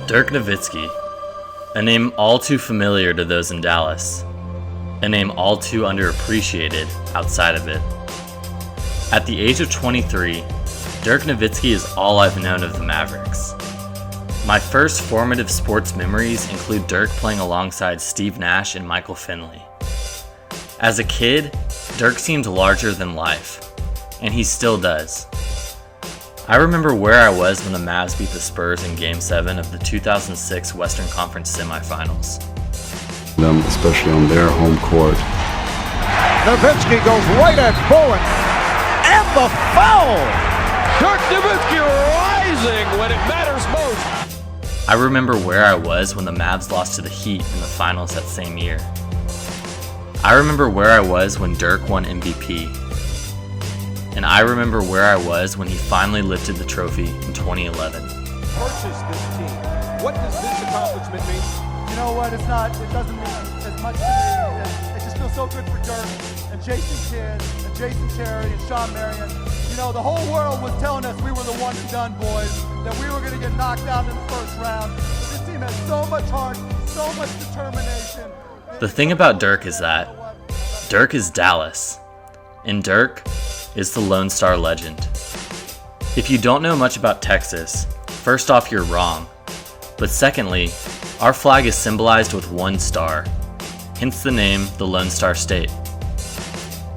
Dirk Nowitzki, a name all too familiar to those in Dallas, a name all too underappreciated outside of it. At the age of 23, Dirk Nowitzki is all I've known of the Mavericks. My first formative sports memories include Dirk playing alongside Steve Nash and Michael Finley. As a kid, Dirk seemed larger than life, and he still does. I remember where I was when the Mavs beat the Spurs in Game 7 of the 2006 Western Conference semifinals. Especially on their home court. Nowitzki goes right at Bowen, and the foul! Dirk Nowitzki rising when it matters most. I remember where I was when the Mavs lost to the Heat in the finals that same year. I remember where I was when Dirk won MVP. And I remember where I was when he finally lifted the trophy in 2011. Purchase this team. What does this accomplishment mean? You know what? It doesn't mean as much to me. It just feels so good for Dirk and Jason Kidd and Jason Terry and Sean Marion. You know, the whole world was telling us we were the one and done boys, that we were going to get knocked out in the first round. This team has so much heart, so much determination. The thing about Dirk is that Dirk is Dallas, and Dirk is the Lone Star legend. If you don't know much about Texas, first off, you're wrong. But secondly, our flag is symbolized with one star, hence the name the Lone Star State.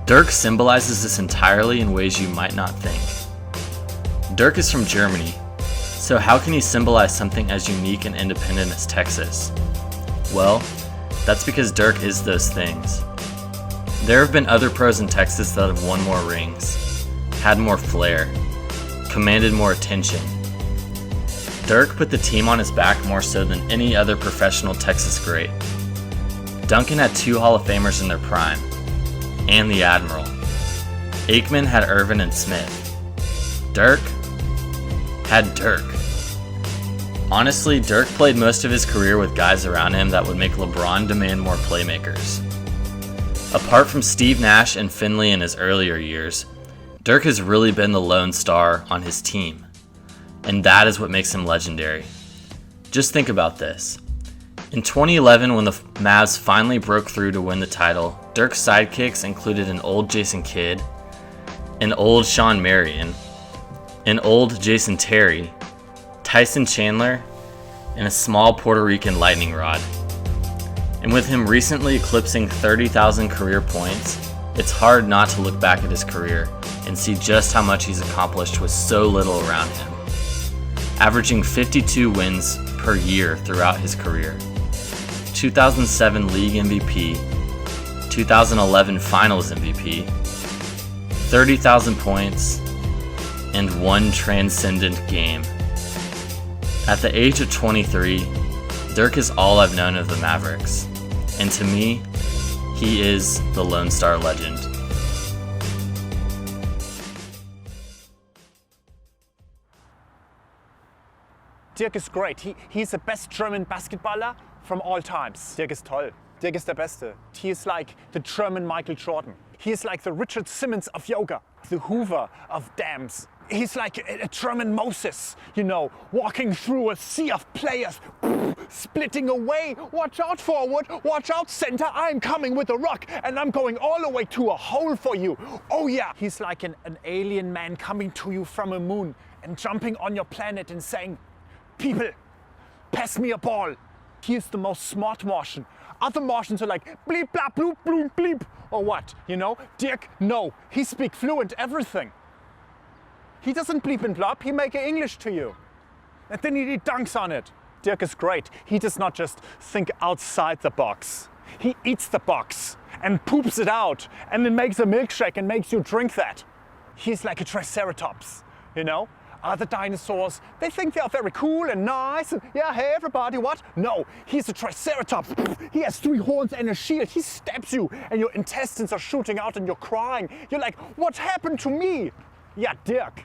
Dirk symbolizes this entirely in ways you might not think. Dirk is from Germany, so how can he symbolize something as unique and independent as Texas? Well, that's because Dirk is those things. There have been other pros in Texas that have won more rings, had more flair, commanded more attention. Dirk put the team on his back more so than any other professional Texas great. Duncan had 2 Hall of Famers in their prime, and the Admiral. Aikman had Irvin and Smith. Dirk had Dirk. Honestly, Dirk played most of his career with guys around him that would make LeBron demand more playmakers. Apart from Steve Nash and Finley in his earlier years, Dirk has really been the lone star on his team, and that is what makes him legendary. Just think about this. In 2011, when the Mavs finally broke through to win the title, Dirk's sidekicks included an old Jason Kidd, an old Sean Marion, an old Jason Terry, Tyson Chandler, and a small Puerto Rican lightning rod. And with him recently eclipsing 30,000 career points, it's hard not to look back at his career and see just how much he's accomplished with so little around him. Averaging 52 wins per year throughout his career. 2007 League MVP, 2011 Finals MVP, 30,000 points, and 1 transcendent game. At the age of 23, Dirk is all I've known of the Mavericks, and to me, he is the Lone Star legend. Dirk is great. He's the best German basketballer from all times. Dirk ist toll. Dirk ist der Beste. He is like the German Michael Jordan. He is like the Richard Simmons of yoga, the Hoover of dams. He's like a German Moses, you know, walking through a sea of players, splitting away. Watch out forward, watch out center, I'm coming with a rock and I'm going all the way to a hole for you. Oh yeah, he's like an alien man coming to you from a moon and jumping on your planet and saying, people, pass me a ball. He is the most smart Martian. Other Martians are like, bleep, blap, bloop, bloop, bleep, or what, you know? Dirk, no, he speak fluent everything. He doesn't bleep and blop, he make English to you. And then he dunks on it. Dirk is great. He does not just think outside the box. He eats the box and poops it out and then makes a milkshake and makes you drink that. He's like a triceratops, you know? Other dinosaurs, they think they are very cool and nice and yeah, hey everybody, what? No, he's a triceratops. He has 3 horns and a shield. He stabs you and your intestines are shooting out and you're crying. You're like, what happened to me? Yeah, Dirk.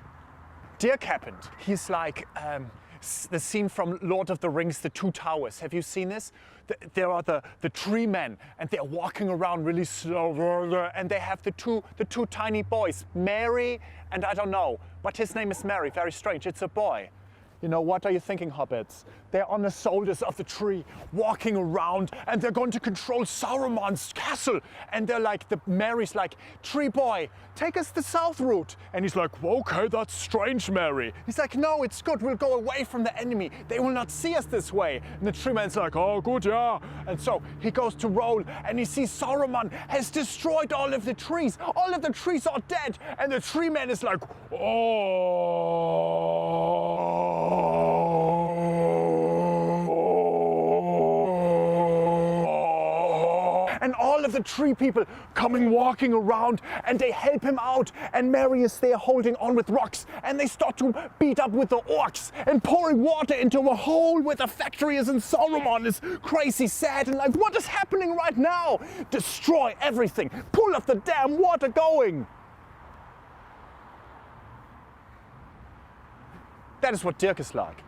Dirk happened. He's like the scene from Lord of the Rings, The Two Towers. Have you seen this? There are the tree men and they're walking around really slow and they have the two tiny boys, Mary and I don't know, but his name is Mary, very strange, it's a boy. You know, what are you thinking, hobbits? They're on the shoulders of the tree, walking around, and they're going to control Sauron's castle. And they're like, Mary's like, tree boy, take us the south route. And he's like, well, okay, that's strange, Mary. He's like, no, it's good, we'll go away from the enemy. They will not see us this way. And the tree man's like, oh, good, yeah. And so he goes to roll, and he sees Sauron has destroyed all of the trees. All of the trees are dead. And the tree man is like, oh. And all of the tree people coming walking around, and they help him out, and Mary is there holding on with rocks, and they start to beat up with the orcs and pouring water into a hole where the factory is, and Sauron is crazy sad and like, what is happening right now? Destroy everything, pull up the damn water going. That is what Dirk is like.